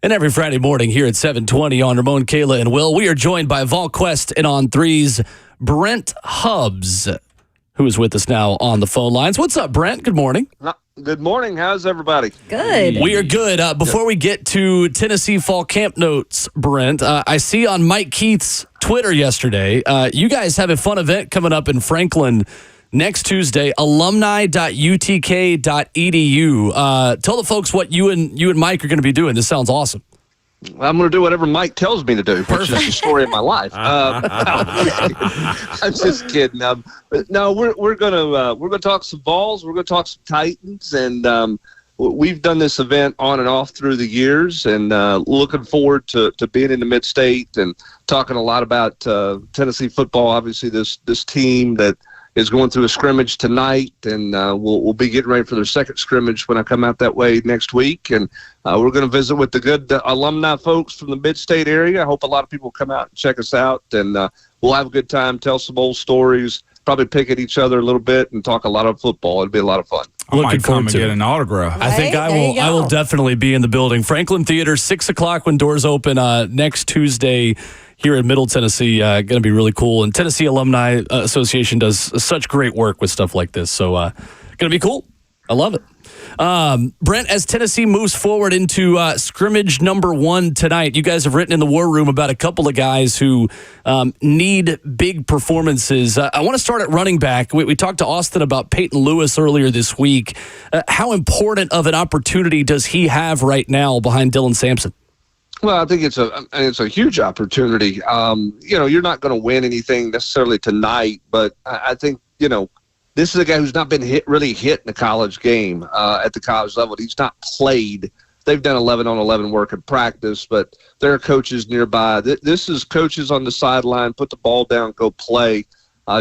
And every Friday morning here at 7:20 on Ramon, Kayla, and Will, we are joined by VolQuest and On Three's Brent Hubbs, who is with us now on the phone lines. What's up, Brent? Good morning. Good morning. How's everybody? Good. We are good. Before we get to Tennessee fall camp notes, Brent, I see on Mike Keith's Twitter yesterday, you guys have a fun event coming up in Franklin next Tuesday, alumni.utk.edu. Tell the folks what you and Mike are going to be doing. This sounds awesome. I'm going to do whatever Mike tells me to do, which is the story of my life. I'm just kidding. But no, we're going to talk some Vols. We're going to talk some Titans, and we've done this event on and off through the years, and looking forward to being in the Mid-State and talking a lot about Tennessee football. Obviously, this team that is going through a scrimmage tonight, and we'll be getting ready for their second scrimmage when I come out that way next week. And we're going to visit with the good alumni folks from the Mid-State area. I hope a lot of people come out and check us out, and we'll have a good time, tell some old stories, probably pick at each other a little bit, and talk a lot of football. It'll be a lot of fun. I might come and get an autograph. I think I will definitely be in the building. Franklin Theater, 6 o'clock when doors open next Tuesday here in Middle Tennessee. Going to be really cool. And Tennessee Alumni Association does such great work with stuff like this. So going to be cool. I love it. Brent, as Tennessee moves forward into scrimmage number 1 tonight, you guys have written in the War Room about a couple of guys who need big performances. I want to start at running back. We talked to Austin about Peyton Lewis earlier this week. How important of an opportunity does he have right now behind Dylan Sampson? Well, I think it's a huge opportunity. You're not going to win anything necessarily tonight, but I think, this is a guy who's not been really hit in the college game at the college level. He's not played. They've done 11-on-11 work in practice, but there are coaches nearby. This is coaches on the sideline, put the ball down, go play.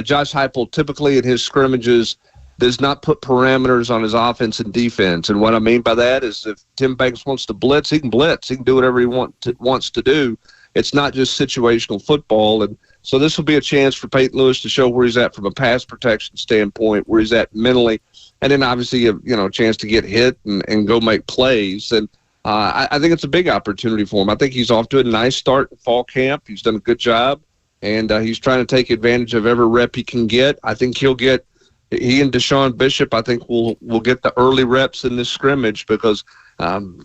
Josh Heupel typically in his scrimmages does not put parameters on his offense and defense. And what I mean by that is if Tim Banks wants to blitz, he can blitz. He can do whatever he wants to do. It's not just situational football. And so this will be a chance for Peyton Lewis to show where he's at from a pass protection standpoint, where he's at mentally, and then obviously a chance to get hit and go make plays. And I think it's a big opportunity for him. I think he's off to a nice start in fall camp. He's done a good job, and he's trying to take advantage of every rep he can get. I think he and Deshaun Bishop, I think, will get the early reps in this scrimmage because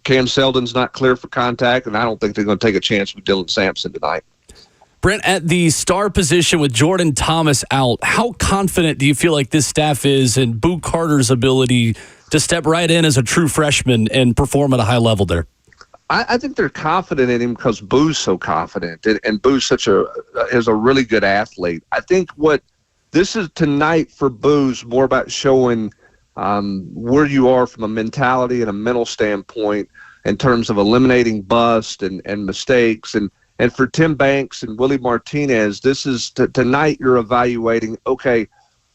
Cam Seldon's not clear for contact, and I don't think they're going to take a chance with Dylan Sampson tonight. Brent, at the star position with Jordan Thomas out, how confident do you feel like this staff is in Boo Carter's ability to step right in as a true freshman and perform at a high level there? I think they're confident in him because Boo's so confident, and Boo's is a really good athlete. I think what this is tonight for Boo's more about showing where you are from a mentality and a mental standpoint in terms of eliminating bust and mistakes. And for Tim Banks and Willie Martinez, this is tonight you're evaluating, okay,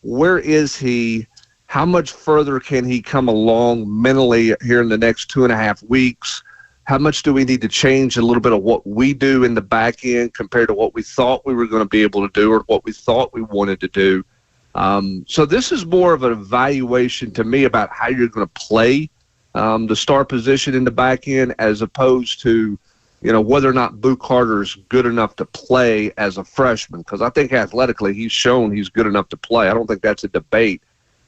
where is he? How much further can he come along mentally here in the next 2.5 weeks? How much do we need to change a little bit of what we do in the back end compared to what we thought we were going to be able to do or what we thought we wanted to do? So this is more of an evaluation to me about how you're going to play the star position in the back end as opposed to, whether or not Boo Carter is good enough to play as a freshman. Because I think athletically he's shown he's good enough to play. I don't think that's a debate.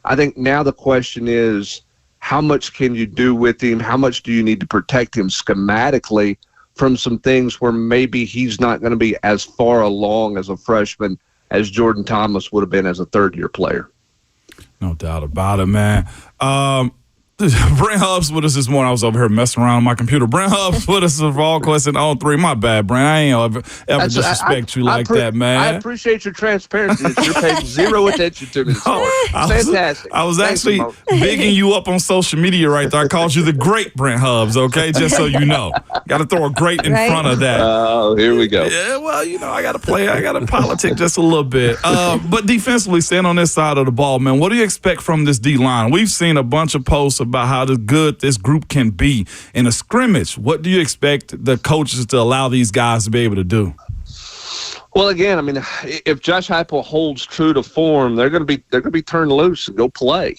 I think now the question is, how much can you do with him? How much do you need to protect him schematically from some things where maybe he's not going to be as far along as a freshman as Jordan Thomas would have been as a third-year player? No doubt about it, man. Brent Hubbs with us this morning. I was over here messing around on my computer. Brent Hubbs with us for VolQuest and On 3. My bad, Brent. I ain't ever disrespect you like that, man. I appreciate your transparency. You're paying zero attention to me. Fantastic. I was actually bigging you up on social media right there. I called you the great Brent Hubbs, okay? Just so you know. Got to throw a great in front of that. Oh, here we go. Yeah, well, I got to play. I got to politic just a little bit. But defensively, staying on this side of the ball, man, what do you expect from this D-line? We've seen a bunch of posts about how good this group can be in a scrimmage. What do you expect the coaches to allow these guys to be able to do? Well, again, I mean, if Josh Heupel holds true to form, they're going to be turned loose and go play.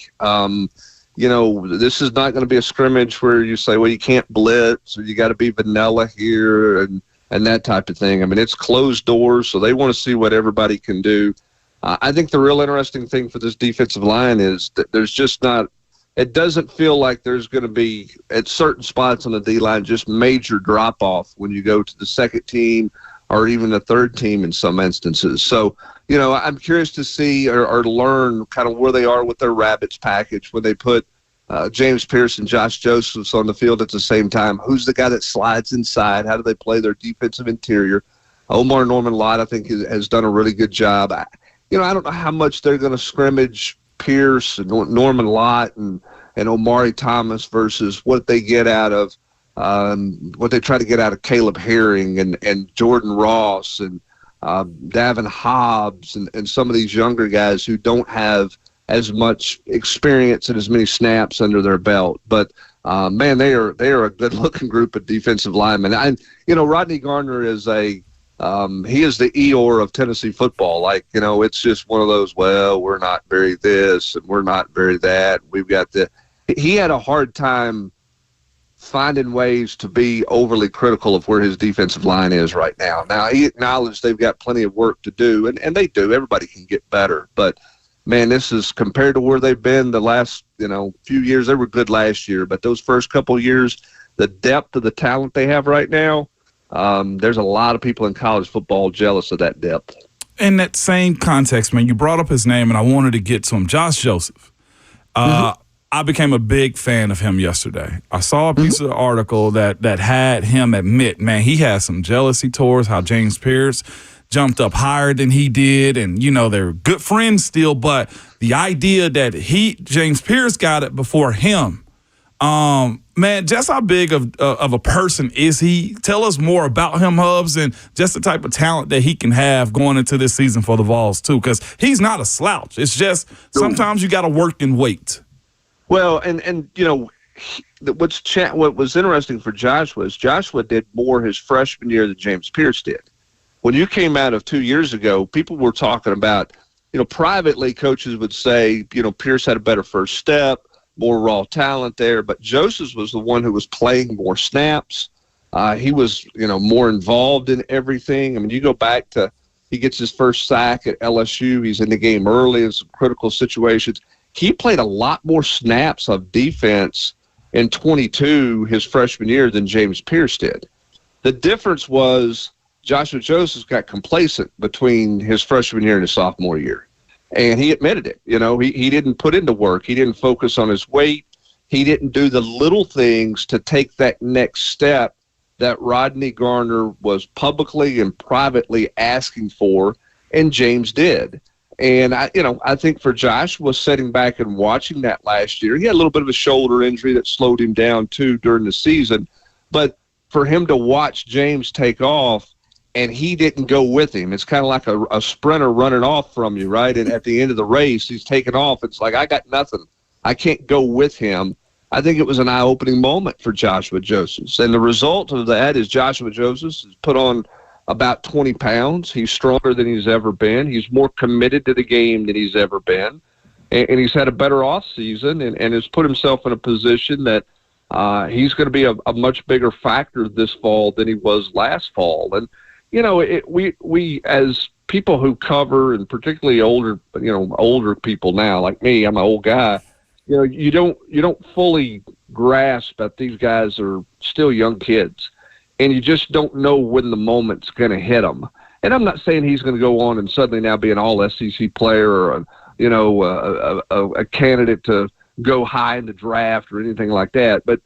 this is not going to be a scrimmage where you say, well, you can't blitz or you got to be vanilla here and that type of thing. I mean, it's closed doors, so they want to see what everybody can do. I think the real interesting thing for this defensive line is that there's just not – it doesn't feel like there's going to be, at certain spots on the D-line, just major drop-off when you go to the second team or even the third team in some instances. So, I'm curious to see or learn kind of where they are with their Rabbits package when they put James Pierce and Josh Josephs on the field at the same time. Who's the guy that slides inside? How do they play their defensive interior? Omar Norman-Lott, I think, has done a really good job. I don't know how much they're going to scrimmage Pierce and Norman-Lott and Omari Thomas versus what they get out of what they try to get out of Caleb Herring and Jordan Ross and Davin Hobbs and some of these younger guys who don't have as much experience and as many snaps under their belt. But man, they are a good-looking group of defensive linemen. Rodney Garner is he is the Eeyore of Tennessee football. Like, it's just one of those, well, we're not very this and we're not very that. We've got he had a hard time finding ways to be overly critical of where his defensive line is right now. Now, he acknowledged they've got plenty of work to do, and they do. Everybody can get better. But, man, this is compared to where they've been the last, few years. They were good last year, but those first couple of years, the depth of the talent they have right now, there's a lot of people in college football jealous of that depth. In that same context, man, you brought up his name, and I wanted to get to him. Josh Joseph. I became a big fan of him yesterday. I saw a piece of the article that had him admit, man, he had some jealousy towards how James Pierce jumped up higher than he did, and they're good friends still, but the idea that James Pierce got it before him, man, just how big of a person is he? Tell us more about him, Hubbs, and just the type of talent that he can have going into this season for the Vols too, because he's not a slouch. It's just sometimes you got to work and wait. Well, and what was interesting for Joshua did more his freshman year than James Pierce did. When you came out of 2 years ago, people were talking about, privately coaches would say, Pierce had a better first step, more raw talent there, but Joseph was the one who was playing more snaps. He was, more involved in everything. I mean, you go back to he gets his first sack at LSU. He's in the game early in some critical situations. He played a lot more snaps of defense in 22 his freshman year than James Pierce did. The difference was Joshua Joseph got complacent between his freshman year and his sophomore year. And he admitted it. He didn't put into work. He didn't focus on his weight. He didn't do the little things to take that next step that Rodney Garner was publicly and privately asking for, and James did. And I think for Josh was sitting back and watching that last year. He had a little bit of a shoulder injury that slowed him down too during the season. But for him to watch James take off and he didn't go with him, it's kind of like a sprinter running off from you, right? And at the end of the race, he's taking off. It's like, I got nothing. I can't go with him. I think it was an eye-opening moment for Joshua Joseph. And the result of that is Joshua Joseph has put on about 20 pounds. He's stronger than he's ever been. He's more committed to the game than he's ever been. And he's had a better offseason and has put himself in a position that he's going to be a much bigger factor this fall than he was last fall. And, we as people who cover, and particularly older people now, like me, I'm an old guy, you don't fully grasp that these guys are still young kids. And you just don't know when the moment's going to hit him. And I'm not saying he's going to go on and suddenly now be an all-SEC player or a candidate to go high in the draft or anything like that. But,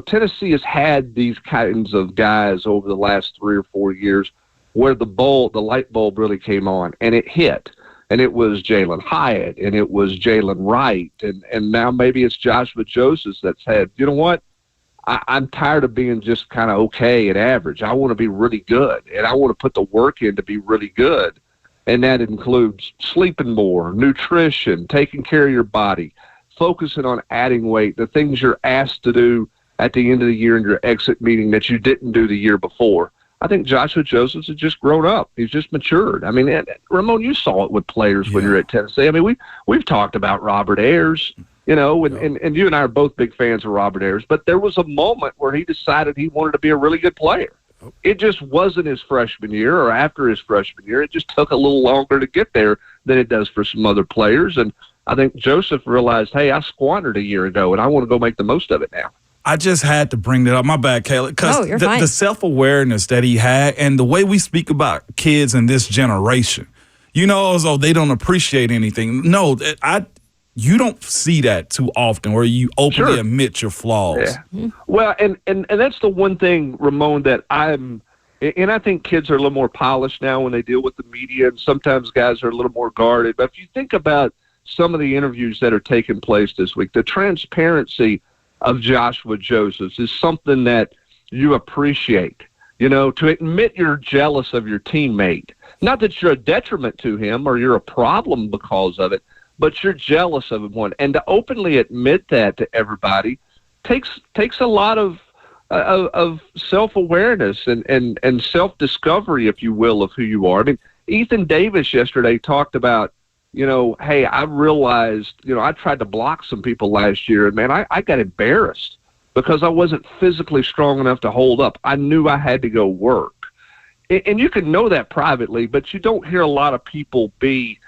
Tennessee has had these kinds of guys over the last 3 or 4 years where the light bulb really came on, and it hit. And it was Jalen Hyatt, and it was Jalen Wright, and now maybe it's Joshua Joseph that's had, I'm tired of being just kind of okay and average. I want to be really good, and I want to put the work in to be really good. And that includes sleeping more, nutrition, taking care of your body, focusing on adding weight, the things you're asked to do at the end of the year in your exit meeting that you didn't do the year before. I think Joshua Joseph has just grown up. He's just matured. I mean, Ramon, you saw it with players when you're at Tennessee. I mean, we've talked about Robert Ayers. and you and I are both big fans of Robert Ayers, but there was a moment where he decided he wanted to be a really good player. It just wasn't his freshman year or after his freshman year. It just took a little longer to get there than it does for some other players. And I think Joseph realized, hey, I squandered a year ago, and I want to go make the most of it now. I just had to bring that up. My bad, Caleb. Because fine. The self-awareness that he had and the way we speak about kids in this generation, as though they don't appreciate anything. No, you don't see that too often where you openly admit your flaws. Yeah. Well, and that's the one thing, Ramon, that I think kids are a little more polished now when they deal with the media, and sometimes guys are a little more guarded. But if you think about some of the interviews that are taking place this week, the transparency of Joshua Josephs is something that you appreciate. To admit you're jealous of your teammate, not that you're a detriment to him or you're a problem because of it, but you're jealous of him. And to openly admit that to everybody takes a lot of self-awareness and self-discovery, if you will, of who you are. I mean, Ethan Davis yesterday talked about, hey, I realized, I tried to block some people last year, and man, I got embarrassed because I wasn't physically strong enough to hold up. I knew I had to go work. And you can know that privately, but you don't hear a lot of people be,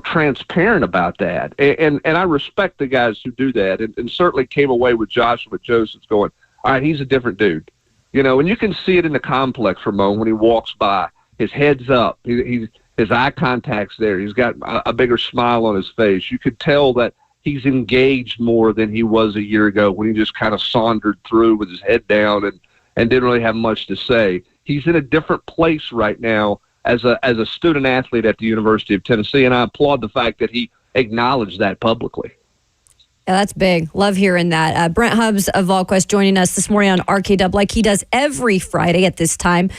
transparent about that. And I respect the guys who do that, and certainly came away with Joshua Josephs going, all right, he's a different dude. And you can see it in the complex, Ramon, when he walks by. His head's up. His eye contact's there. He's got a bigger smile on his face. You could tell that he's engaged more than he was a year ago when he just kind of sauntered through with his head down and didn't really have much to say. He's in a different place right now as a student athlete at the University of Tennessee, and I applaud the fact that he acknowledged that publicly. Yeah, that's big. Love hearing that. Brent Hubbs of VolQuest joining us this morning on RKW like he does every Friday at this time.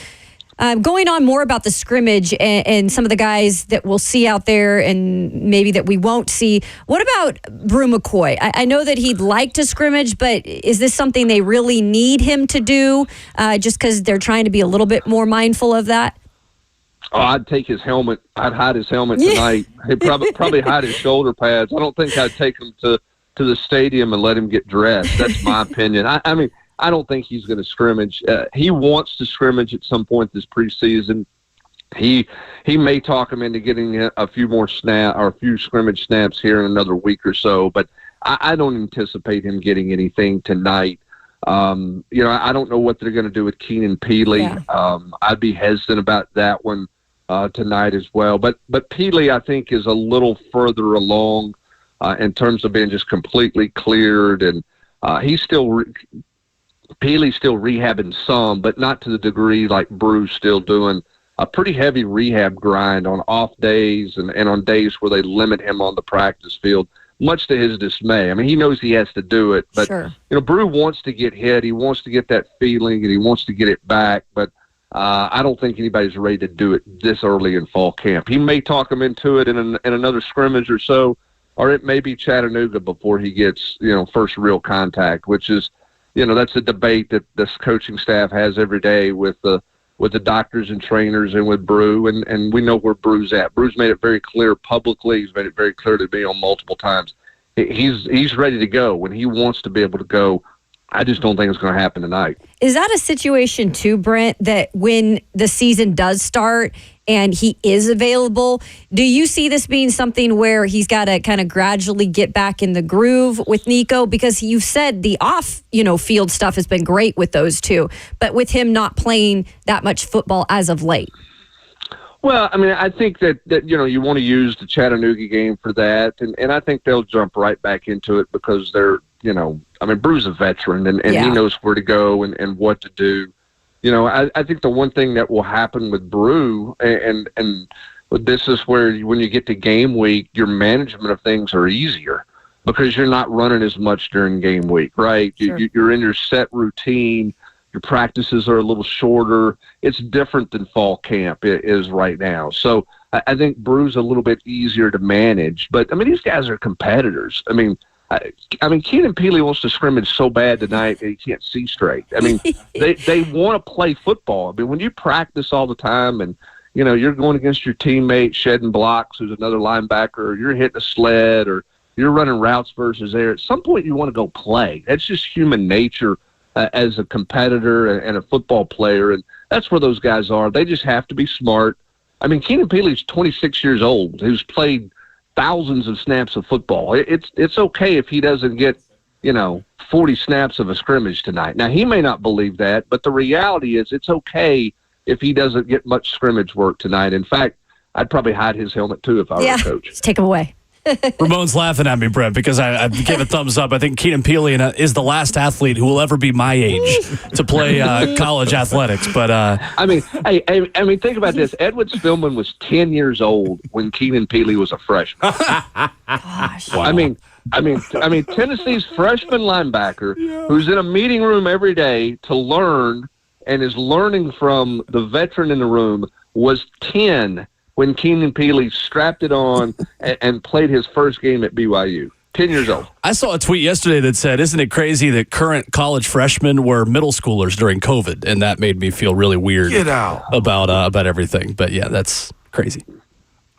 Going on more about the scrimmage and some of the guys that we'll see out there and maybe that we won't see. What about Brew McCoy? I know that he'd like to scrimmage, but is this something they really need him to do just because they're trying to be a little bit more mindful of that? Oh, I'd take his helmet. I'd hide his helmet tonight. He'd probably hide his shoulder pads. I don't think I'd take him to the stadium and let him get dressed. That's my opinion. I mean, I don't think he's going to scrimmage. He wants to scrimmage at some point this preseason. He may talk him into getting a few more a few scrimmage snaps here in another week or so, but I don't anticipate him getting anything tonight. I don't know what they're going to do with Keenan Peely. Yeah. I'd be hesitant about that one tonight as well. But Peely, I think, is a little further along in terms of being just completely cleared, and he's still Peely's still rehabbing some, but not to the degree like Brew's still doing a pretty heavy rehab grind on off days and on days where they limit him on the practice field, much to his dismay. I mean, he knows he has to do it, but sure. Brew wants to get hit. He wants to get that feeling, and he wants to get it back, but I don't think anybody's ready to do it this early in fall camp. He may talk him into it in another scrimmage or so, or it may be Chattanooga before he gets, first real contact, which is, that's a debate that this coaching staff has every day with the doctors and trainers and with Brew, and we know where Brew's at. Brew's made it very clear publicly. He's made it very clear to me on multiple times. He's ready to go when he wants to be able to go. I just don't think it's going to happen tonight. Is that a situation too, Brent, that when the season does start and he is available, do you see this being something where he's got to kind of gradually get back in the groove with Nico? Because you've said the off, field stuff has been great with those two, but with him not playing that much football as of late. Well, I mean, I think that you want to use the Chattanooga game for that, and I think they'll jump right back into it because they're, Brew's a veteran, and yeah. He knows where to go and what to do. I think the one thing that will happen with Brew, and this is where when you get to game week, your management of things are easier because you're not running as much during game week, right? Sure. You're in your set routine. Your practices are a little shorter. It's different than fall camp is right now. So I think Brew's a little bit easier to manage. But, these guys are competitors. Keenan Peely wants to scrimmage so bad tonight that he can't see straight. They want to play football. When you practice all the time and, you're going against your teammate, shedding blocks, who's another linebacker, or you're hitting a sled, or, you're running routes versus air. At some point, you want to go play. That's just human nature as a competitor and a football player, and that's where those guys are. They just have to be smart. I mean, Keenan Pili's 26 years old, who's played thousands of snaps of football. It's okay if he doesn't get, 40 snaps of a scrimmage tonight. Now, he may not believe that, but the reality is it's okay if he doesn't get much scrimmage work tonight. In fact, I'd probably hide his helmet, too, if I were a coach. Just take him away. Ramon's laughing at me, Brent, because I gave a thumbs up. I think Keenan Pili is the last athlete who will ever be my age to play college athletics. But I mean, think about this. Edward Spillman was 10 years old when Keenan Pili was a freshman. Gosh. wow. I mean, Tennessee's freshman linebacker who's in a meeting room every day to learn and is learning from the veteran in the room was 10 when Keenan Pili strapped it on and played his first game at BYU. 10 years old. I saw a tweet yesterday that said, isn't it crazy that current college freshmen were middle schoolers during COVID? And that made me feel really weird about everything. But yeah, that's crazy.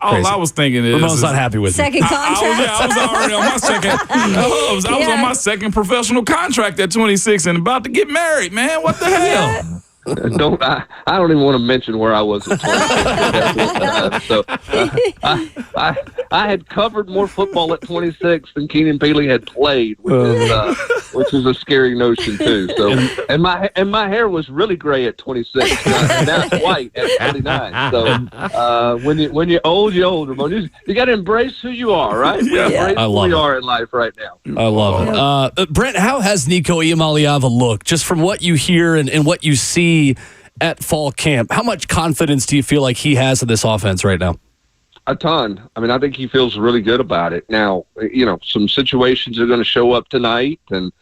All I was thinking is Ramon's not happy with Second me. contract. I was already on my second. I was on my second professional contract at 26 and about to get married, man. What the hell? I don't even want to mention where I was at 26. So I had covered more football at 26 than Keenan Pili had played, which is a scary notion too. So and my hair was really gray at 26, and now it's white at 29. So when you're old, you're old. Ramon. You got to embrace who you are, right? Embrace who you are in life right now. I love it. Brent, how has Nico Iamaleava looked, just from what you hear and what you see at fall camp? How much confidence do you feel like he has in this offense right now? A ton. I mean, I think he feels really good about it. Now, some situations are going to show up tonight, and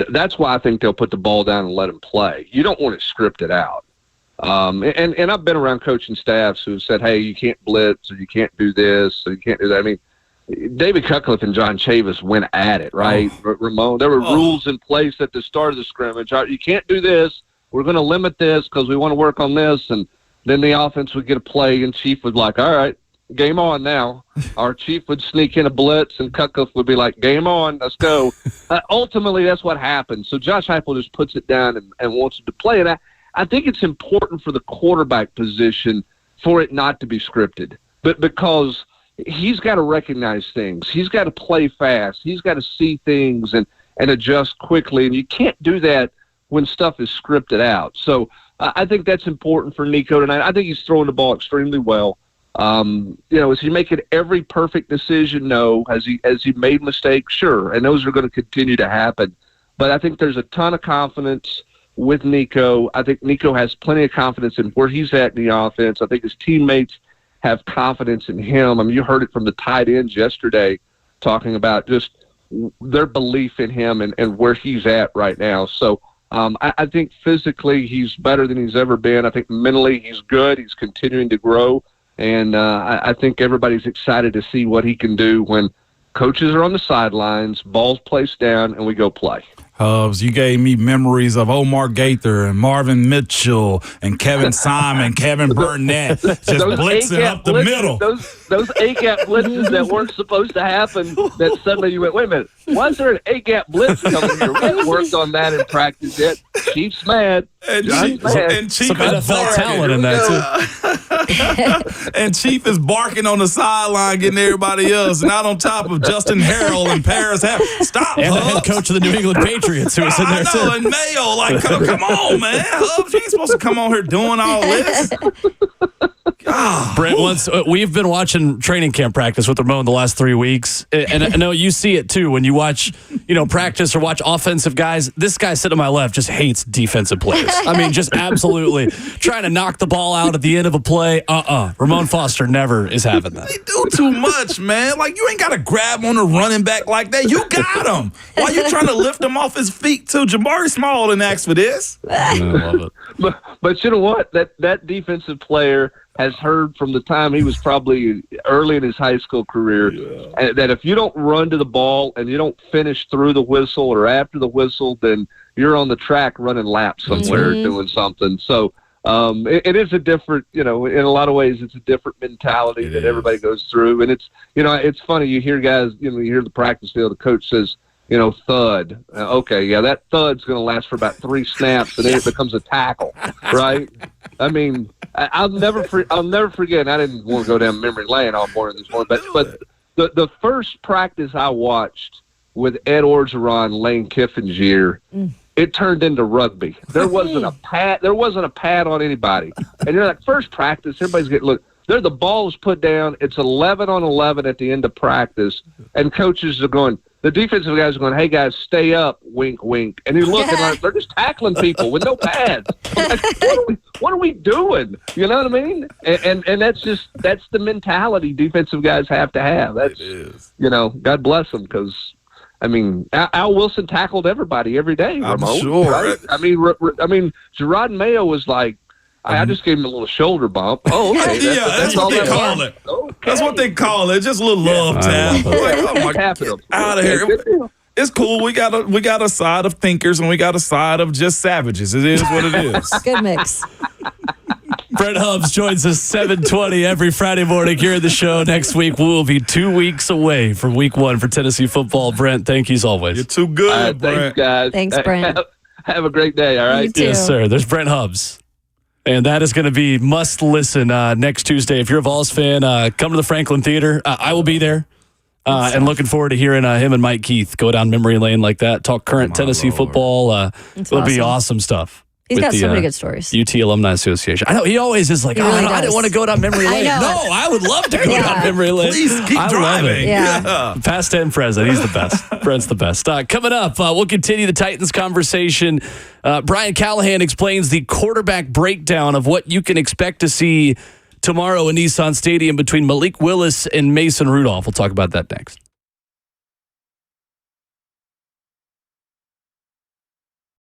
that's why I think they'll put the ball down and let him play. You don't want to script it out. And I've been around coaching staffs who said, hey, you can't blitz, or you can't do this, or you can't do that. I mean, David Cutcliffe and John Chavis went at it, right? Ramon, there were rules in place at the start of the scrimmage. You can't do this. We're going to limit this because we want to work on this. And then the offense would get a play, and Chief would be like, all right, game on now. Our Chief would sneak in a blitz, and Cutcliffe would be like, game on, let's go. Ultimately, that's what happened. So Josh Heupel just puts it down and wants him to play it. I think it's important for the quarterback position for it not to be scripted, but because he's got to recognize things. He's got to play fast. He's got to see things and adjust quickly, and you can't do that when stuff is scripted out. So I think that's important for Nico tonight. I think he's throwing the ball extremely well. Is he making every perfect decision? No. Has he made mistakes? Sure. And those are going to continue to happen. But I think there's a ton of confidence with Nico. I think Nico has plenty of confidence in where he's at in the offense. I think his teammates have confidence in him. I mean, you heard it from the tight ends yesterday talking about just their belief in him and where he's at right now. So I think physically he's better than he's ever been. I think mentally he's good. He's continuing to grow. And I think everybody's excited to see what he can do when coaches are on the sidelines, ball's placed down, and we go play. Hubbs, you gave me memories of Omar Gaither and Marvin Mitchell and Kevin Simon, Kevin Burnett, just blitzing up the middle. Those A-gap blitzes that weren't supposed to happen, that suddenly you went, wait a minute, why is there an A-gap blitz coming here? We haven't worked on that in practice yet. Chief's mad. And Chief some NFL talent in that, too. And Chief is barking on the sideline, getting everybody else, and out on top of Justin Harrell and Paris. Stop, and Hubbs. the head coach of the New England Patriots who was in there, too. And Mayo, like, come on, man. Hubbs, you ain't supposed to come on here doing all this. Brent, once we've been watching training camp practice with Ramon the last 3 weeks, and I know you see it too when you watch, practice or watch offensive guys. This guy sitting to my left just hates defensive players. I mean, just absolutely trying to knock the ball out at the end of a play. Ramon Foster never is having that. They do too much, man. Like, you ain't got to grab on a running back like that. You got him. Why you trying to lift him off his feet too? Jabari Small didn't ask for this. I love it. But you know what? That defensive player has heard from the time he was probably early in his high school career that if you don't run to the ball and you don't finish through the whistle or after the whistle, then you're on the track running laps somewhere doing something. So it is a different, in a lot of ways, it's a different mentality that everybody goes through. And it's, it's funny. You hear guys, you hear the practice field, the coach says, thud. Okay, yeah, that thud's going to last for about 3 snaps, and then it becomes a tackle, right? I mean, I'll never forget. And I didn't want to go down memory lane all morning this morning, but the first practice I watched with Ed Orgeron, Lane Kiffin's year, it turned into rugby. There wasn't a pad. There wasn't a pad on anybody. And you're like, first practice, everybody's getting look. There, the ball is put down. It's 11 on 11 at the end of practice, and coaches are going. The defensive guys are going, "Hey guys, stay up!" Wink, wink. And you're looking like they're just tackling people with no pads. Like, what are we doing? You know what I mean? And that's the mentality defensive guys have to have. That's God bless them, because I mean, Al Wilson tackled everybody every day. Ramon, I'm sure. Right? I mean, Gerard Mayo was like, I just gave him a little shoulder bump. Oh, okay. That's what they call it. Okay. That's what they call it. Just a little love tap. Like, oh my God, out of here. It's cool. We got a side of thinkers and we got a side of just savages. It is what it is. Good mix. Brent Hubbs joins us 7:20 every Friday morning here at the show. Next week, we will be 2 weeks away from week 1 for Tennessee football. Brent, thank you as always. You're too good, Brent. Thanks, guys. Thanks, Brent. Have a great day, all right? You too. Yes, sir. There's Brent Hubbs. And that is going to be must listen next Tuesday. If you're a Vols fan, come to the Franklin Theater. I will be there. And looking forward to hearing him and Mike Keith go down memory lane like that, talk current Tennessee football. It'll be awesome stuff. He's got so many good stories. UT Alumni Association. I know he always is like, I didn't want to go down memory lane. No, I would love to go down memory lane. Please keep driving. Yeah. Past 10 present. He's the best. Brent's the best. Coming up, we'll continue the Titans conversation. Brian Callahan explains the quarterback breakdown of what you can expect to see tomorrow in Nissan Stadium between Malik Willis and Mason Rudolph. We'll talk about that next.